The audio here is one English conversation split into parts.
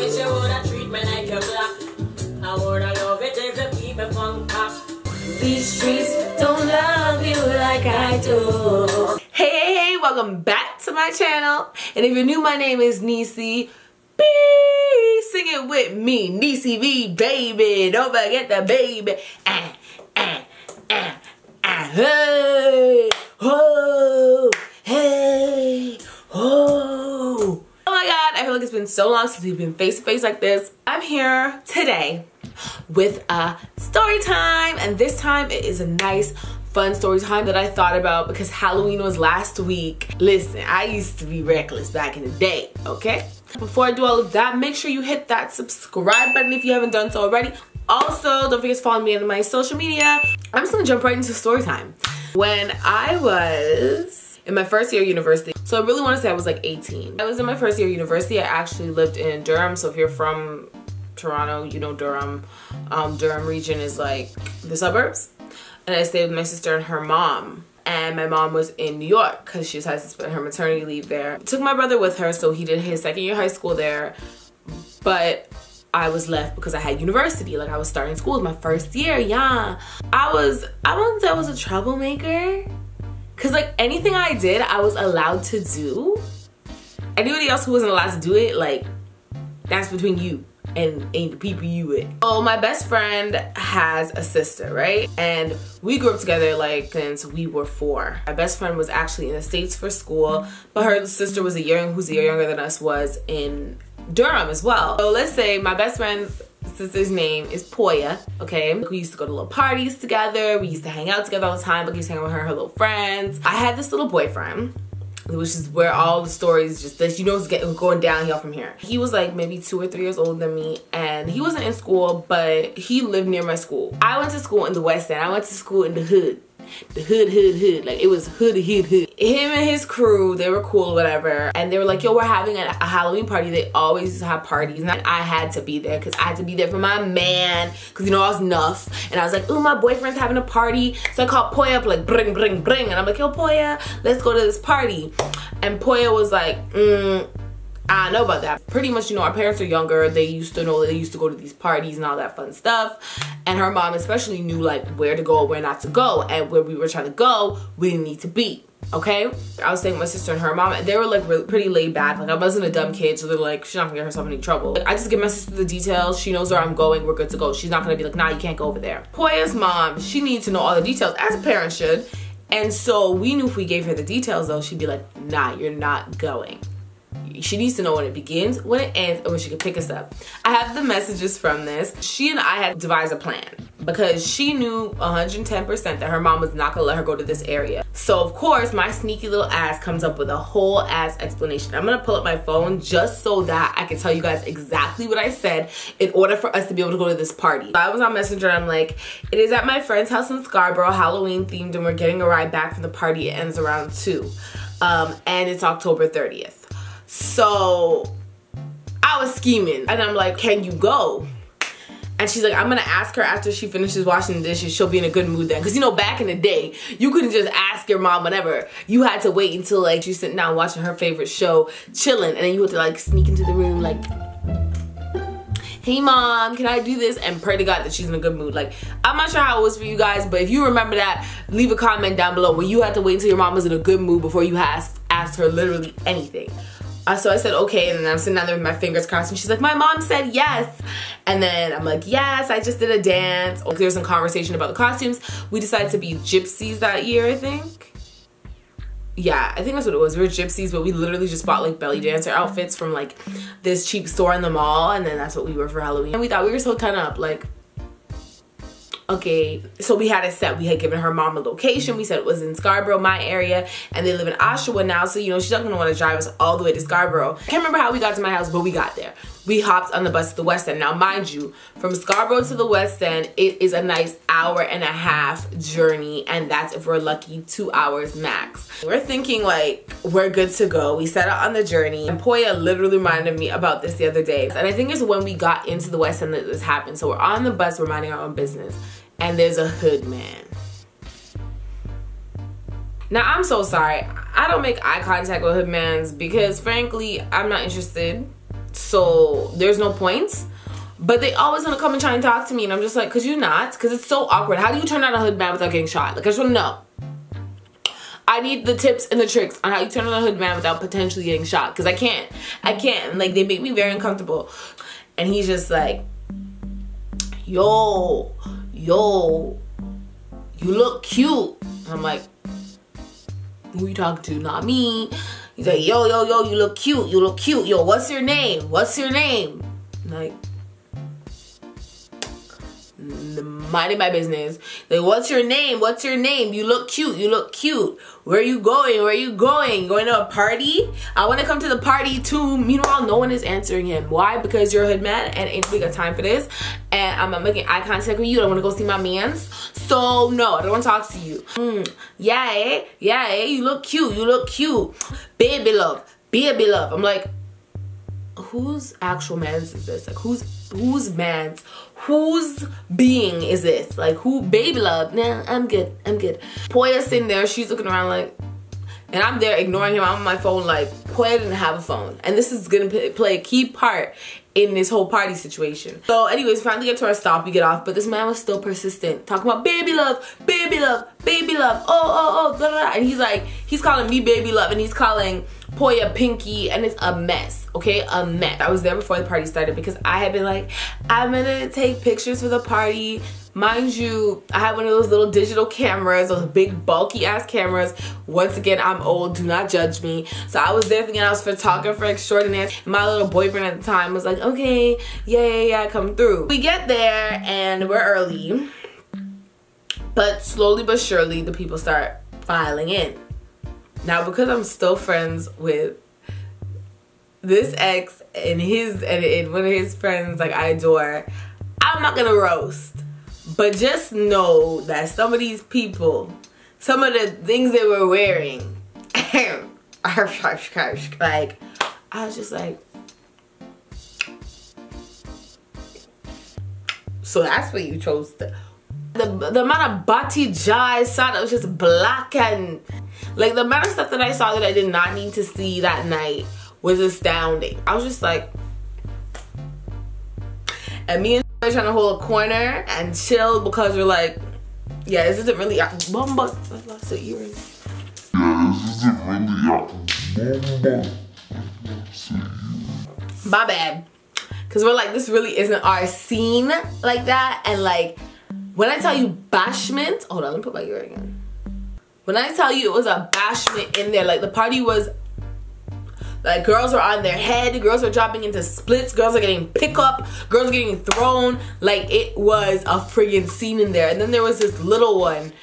wish you woulda treat me like a black. I woulda love it if you keep it fun pop. These streets don't love you like I do. Hey, welcome back to my channel. And if you're new, my name is Neicyb. Sing it with me, Neicyb, baby. Don't forget the baby. Hey, oh, hey, oh. Oh my God, I feel like it's been so long since we've been face to face like this. I'm here today with a story time, and this time it is a nice fun story time that I thought about because Halloween was last week. Listen, I used to be reckless back in the day, okay? Before I do all of that, make sure you hit that subscribe button if you haven't done so already. Also, don't forget to follow me on my social media. I'm just gonna jump right into story time. When I was in my first year of university, so I really want to say I was like 18. I was in my first year of university. I actually lived in Durham, so if you're from Toronto, you know Durham. Durham region is like the suburbs. And I stayed with my sister and her mom. And my mom was in New York because she decided to spend her maternity leave there. Took my brother with her, so he did his second year of high school there. But I was left because I had university. Like, I was starting school. It was my first year, yeah. I wouldn't say I was a troublemaker. Because, like, anything I did, I was allowed to do. Anybody else who wasn't allowed to do it, like, that's between you and the people you with. So my best friend has a sister, right? And we grew up together like since we were 4. My best friend was actually in the States for school, but her sister was who's a year younger than us, was in Durham as well. So let's say my best friend's sister's name is Poya, okay? We used to go to little parties together. We used to hang out together all the time. Like, we used to hang out with her little friends. I had this little boyfriend, which is where all the stories just that you know is going downhill from here. He was like maybe 2 or 3 years older than me, and he wasn't in school, but he lived near my school. I went to school in the West End. I went to school in the hood. The hood. Like, it was hood. Him and his crew, they were cool, whatever. And they were like, yo, we're having a Halloween party. They always have parties. And I had to be there because I had to be there for my man. Because, you know, I was nuff. And I was like, ooh, my boyfriend's having a party. So I called Poya up, like, bring. And I'm like, yo, Poya, let's go to this party. And Poya was like, I don't know about that. Pretty much, you know, our parents are younger. They used to know, they used to go to these parties and all that fun stuff. And her mom especially knew like where to go, where not to go. And where we were trying to go, we didn't need to be, okay? I was staying with my sister and her mom, and they were like really, pretty laid back. Like, I wasn't a dumb kid, so they're like, she's not gonna get herself in any trouble. Like, I just give my sister the details. She knows where I'm going. We're good to go. She's not gonna be like, nah, you can't go over there. Poya's mom, she needs to know all the details, as a parent should. And so we knew if we gave her the details though, she'd be like, nah, you're not going. She needs to know when it begins, when it ends, and when she can pick us up. I have the messages from this. She and I had devised a plan because she knew 110% that her mom was not gonna let her go to this area. So of course, my sneaky little ass comes up with a whole ass explanation. I'm gonna pull up my phone just so that I can tell you guys exactly what I said in order for us to be able to go to this party. So I was on Messenger and I'm like, it is at my friend's house in Scarborough, Halloween themed, and we're getting a ride back from the party. It ends around 2. And it's October 30th. So I was scheming and I'm like, can you go? And she's like, I'm gonna ask her after she finishes washing the dishes. She'll be in a good mood then. Because, you know, back in the day, you couldn't just ask your mom whenever. You had to wait until like she's sitting down watching her favorite show, chilling, and then you had to like sneak into the room like, hey mom, can I do this? And pray to God that she's in a good mood. Like, I'm not sure how it was for you guys, but if you remember that, leave a comment down below where you had to wait until your mom was in a good mood before you asked her literally anything. So I said, okay, and then I'm sitting down there with my fingers crossed, and she's like, my mom said yes. And then I'm like, yes, I just did a dance. There's some conversation about the costumes. We decided to be gypsies that year, I think. Yeah, I think that's what it was. We were gypsies, but we literally just bought like belly dancer outfits from like this cheap store in the mall, and then that's what we were for Halloween. And we thought we were so kind of like, okay, so we had it set. We had given her mom a location. We said it was in Scarborough, my area, and they live in Oshawa now, so you know she's not gonna want to drive us all the way to Scarborough. I can't remember how we got to my house, but we got there. We hopped on the bus to the West End. Now, mind you, from Scarborough to the West End, it is a nice 1.5-hour journey, and that's if we're lucky 2 hours max. We're thinking like we're good to go. We set out on the journey, and Poya literally reminded me about this the other day, and I think it's when we got into the West End that this happened. So we're on the bus, we're minding our own business, and there's a hood man. Now, I'm so sorry. I don't make eye contact with hood mans because, frankly, I'm not interested. so there's no points. But they always want to come and try and talk to me, and I'm just like, could you not? Because it's so awkward. How do you turn down a hood man without getting shot? Like, I just want to know. I need the tips and the tricks on how you turn on a hood man without potentially getting shot. Because I can't. Like, they make me very uncomfortable. And he's just like, yo, you look cute. I'm like, who you talking to? Not me. He's like, yo, you look cute. Yo, what's your name? I'm like, minding my business. Like, what's your name? You look cute. Where are you going? Going to a party? I want to come to the party too. Meanwhile, no one is answering him. Why? Because you're a hood man and ain't we got time for this. And I'm not making eye contact with you. I want to go see my mans. So no, I don't want to talk to you. Yeah, you look cute. Baby love. I'm like, whose actual mans is this? Like, whose mans? Whose being is this? Like, who? Baby love. Nah, I'm good. Poya's sitting there. She's looking around like, and I'm there ignoring him. I'm on my phone like, Poya didn't have a phone. And this is going to play a key part in this whole party situation. So anyways, finally get to our stop. We get off. But this man was still persistent. Talking about baby love. Oh, blah, blah. And he's like, he's calling me baby love. And he's calling Poya Pinky, and it's a mess, okay? A mess. I was there before the party started because I had been like, I'm gonna take pictures for the party. Mind you, I had one of those little digital cameras, those big bulky ass cameras. Once again, I'm old, do not judge me. So I was there thinking I was photographer extraordinaire. My little boyfriend at the time was like, okay, yeah, come through. We get there and we're early, but slowly but surely the people start filing in. Now, because I'm still friends with this ex and one of his friends, like, I adore, I'm not gonna roast. But just know that some of these people, some of the things they were wearing, like, I was just like, so that's what you chose to. The amount of batija I saw that was just black, and like the amount of stuff that I saw that I did not need to see that night was astounding. I was just like, and me and trying to hold a corner and chill because we're like, yeah, this isn't really Bomba. I lost an earring. My bad. Cause we're like, this really isn't our scene like that. And like, when I tell you bashment, hold on, let me put my earring in. When I tell you it was a bashment in there, like the party was, like girls were on their head, girls were dropping into splits, girls are getting pick up, girls are getting thrown, like it was a friggin' scene in there. And then there was this little one,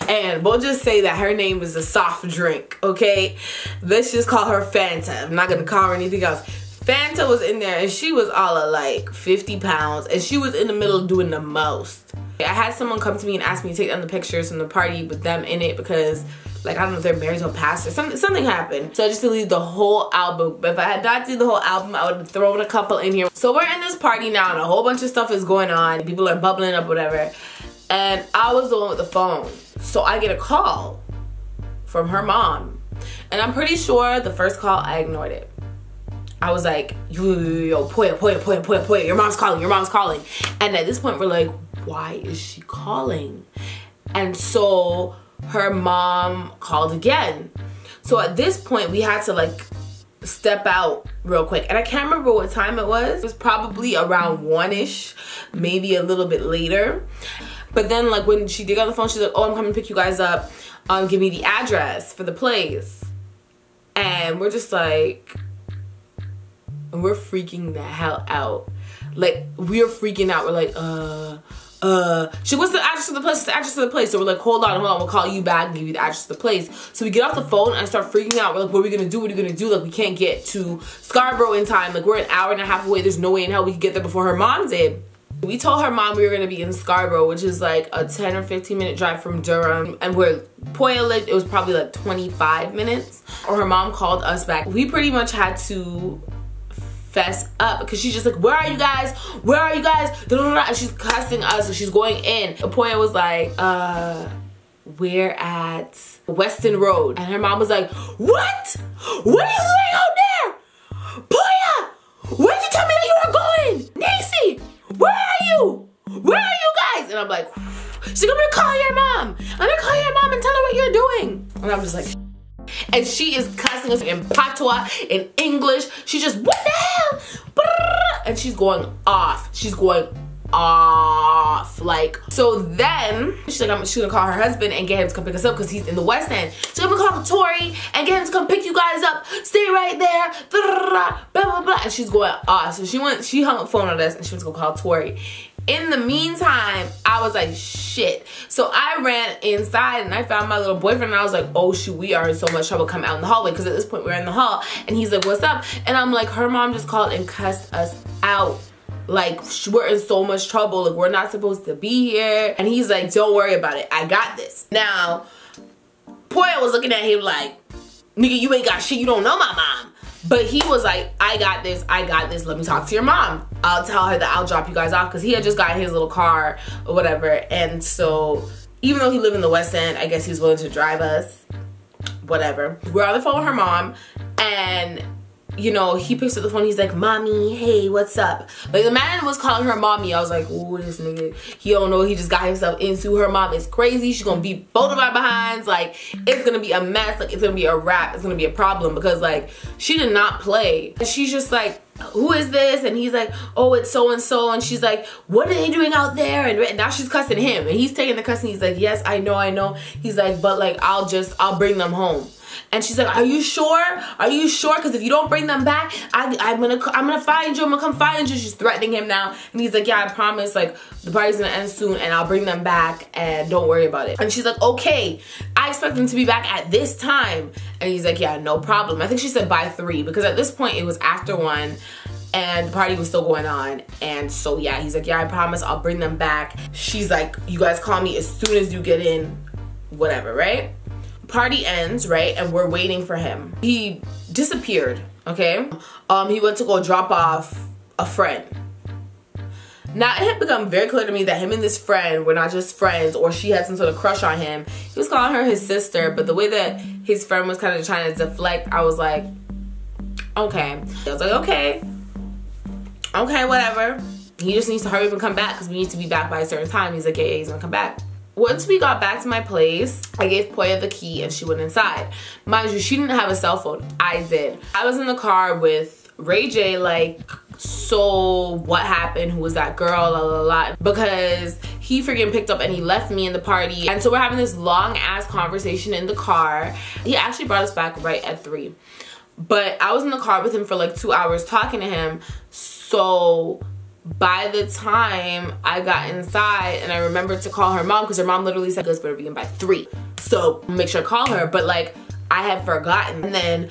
and we'll just say that her name was a soft drink, okay? Let's just call her Fanta. I'm not gonna call her anything else. Fanta was in there and she was all of like 50 pounds and she was in the middle doing the most. I had someone come to me and ask me to take down the pictures from the party with them in it because, like, I don't know if they're married to a pastor. Something happened. So I just deleted the whole album. But if I had not did the whole album, I would have thrown a couple in here. So we're in this party now and a whole bunch of stuff is going on. People are bubbling up, whatever. And I was the one with the phone. So I get a call from her mom. And I'm pretty sure the first call, I ignored it. I was like, yo, Poya, your mom's calling. And at this point, we're like, why is she calling? And so her mom called again. So at this point, we had to like step out real quick. And I can't remember what time it was. It was probably around 1-ish, maybe a little bit later. But then like when she did get on the phone, she's like, oh, I'm coming to pick you guys up. Give me the address for the place. And we're just like, we're freaking the hell out. Like, we're freaking out. We're like, she wants the address of the place, the address of the place. So we're like, hold on, we'll call you back and give you the address of the place. So we get off the phone and I start freaking out. We're like, what are we gonna do? Like, we can't get to Scarborough in time. Like, we're an hour and a half away. There's no way in hell we could get there before her mom did. We told her mom we were gonna be in Scarborough, which is like a 10 or 15 minute drive from Durham. And where Poya lived, it was probably like 25 minutes. Or her mom called us back. We pretty much had to fess up because she's just like, where are you guys? And she's cussing us, so she's going in. Poya was like, we're at Weston Road. And her mom was like, what are you doing out there? I'm like, she's like, I'm gonna call your mom. I'm gonna call your mom and tell her what you're doing. And I'm just like, and she is cussing us in patois, in English. She's just, what the hell? And she's going off. She's going off. Like, so then she's like, she's gonna call her husband and get him to come pick us up because he's in the West End. So I'm gonna call Tori and get him to come pick you guys up. Stay right there. Blah, blah, blah. And she's going off. So she hung up the phone on us and she went to go call Tori. In the meantime, I was like, shit. So I ran inside and I found my little boyfriend and I was like, oh shoot, we are in so much trouble. Come out in the hallway, because at this point we're in the hall. And he's like, what's up? And I'm like, her mom just called and cussed us out. Like, we're in so much trouble. Like, we're not supposed to be here. And he's like, don't worry about it. I got this. Now, Poya was looking at him like, nigga, you ain't got shit. You don't know my mom. But he was like, I got this. I got this. Let me talk to your mom. I'll tell her that I'll drop you guys off. Because he had just got his little car or whatever. And so, even though he lived in the West End, I guess he was willing to drive us. Whatever. We're on the phone with her mom. And you know, he picks up the phone, he's like, mommy, hey, what's up? Like, the man was calling her mommy. I was like, ooh, this nigga, he don't know he just got himself into. Her mom is crazy. She's gonna beat both of our behinds. Like, it's gonna be a mess. Like, it's gonna be a wrap. It's gonna be a problem because, like, she did not play. And she's just like, who is this? And he's like, oh, it's so-and-so. And she's like, what are they doing out there? And now she's cussing him. And he's taking the cussing. He's like, yes, I know. He's like, but, like, I'll bring them home. And she's like, are you sure? Are you sure? Because if you don't bring them back, I'm gonna find you. I'm gonna come find you. She's threatening him now. And he's like, yeah, I promise. Like, the party's gonna end soon and I'll bring them back and don't worry about it. And she's like, okay, I expect them to be back at this time. And he's like, yeah, no problem. I think she said by 3 because at this point it was after 1 and the party was still going on. And so, yeah, he's like, yeah, I promise I'll bring them back. She's like, you guys call me as soon as you get in, whatever, right? Party ends, right? And we're waiting for him. He disappeared, okay? He went to go drop off a friend. Now, it had become very clear to me that him and this friend were not just friends or she had some sort of crush on him. He was calling her his sister, but the way that his friend was kind of trying to deflect, I was like, okay. I was like, okay, whatever. He just needs to hurry up and come back because we need to be back by a certain time. He's like, yeah, he's gonna come back. Once we got back to my place, I gave Poya the key and she went inside. Mind you, she didn't have a cell phone. I did. I was in the car with Ray J, like, so what happened? Who was that girl? La la la. Because he freaking picked up and he left me in the party. And so we're having this long ass conversation in the car. He actually brought us back right at 3. But I was in the car with him for like 2 hours talking to him. So by the time I got inside and I remembered to call her mom, because her mom literally said, "Guys better be in by 3. So make sure to call her." But like, I had forgotten. And then,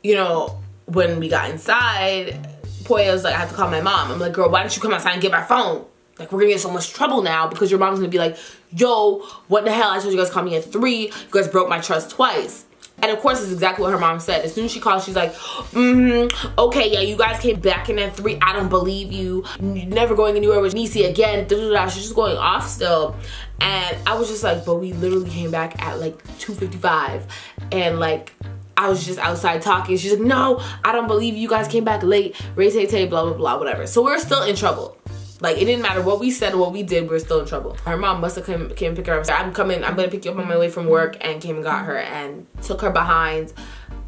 you know, when we got inside, Poya was like, I have to call my mom. I'm like, girl, why don't you come outside and get my phone? Like, we're gonna get in so much trouble now because your mom's gonna be like, yo, what the hell? I told you guys to call me at 3. You guys broke my trust twice. And of course, it's exactly what her mom said. As soon as she called, she's like, okay, yeah, you guys came back in at 3. I don't believe you. You're never going anywhere with Neicyb again. She's just going off still. And I was just like, but we literally came back at like 2:55. And like, I was just outside talking. She's like, no, I don't believe you guys came back late. Ray Tay, blah, blah, blah, whatever. So we're still in trouble. Like, it didn't matter what we said or what we did, we're still in trouble. Her mom must have came pick her up. I'm gonna pick you up on my way from work, and came and got her and took her behind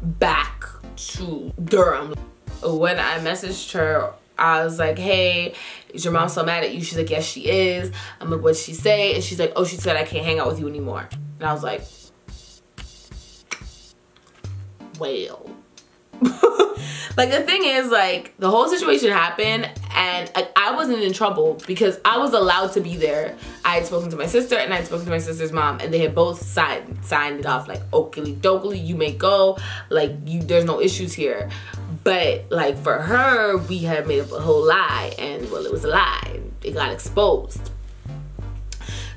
back to Durham. When I messaged her, I was like, hey, is your mom so mad at you? She's like, yes, she is. I'm like, what'd she say? And she's like, oh, she said I can't hang out with you anymore. And I was like, well. Like, the thing is, like, the whole situation happened and like, I wasn't in trouble because I was allowed to be there. I had spoken to my sister and I had spoken to my sister's mom, and they had both signed it off like, oakley dokley, you may go, like, there's no issues here. But like, for her, we had made up a whole lie, and well, it was a lie. It got exposed.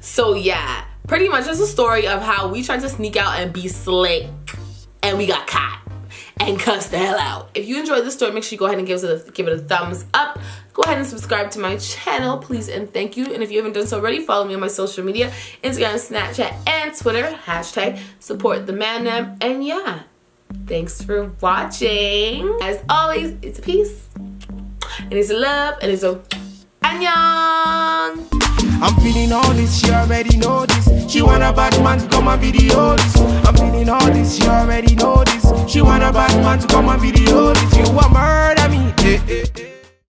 So yeah, pretty much that's a story of how we tried to sneak out and be slick and we got caught and cussed the hell out. If you enjoyed this story, make sure you go ahead and give it a thumbs up. Go ahead and subscribe to my channel, please and thank you. And if you haven't done so already, follow me on my social media, Instagram, Snapchat, and Twitter. # support the man them. And yeah, thanks for watching. As always, it's a peace, and it's a love, and it's a annyeong. I'm feeling all this, she already know this. She want a bad man to come and video this. I'm feeling all this, she already know this. She want a bad man to come and video this. You want murder me,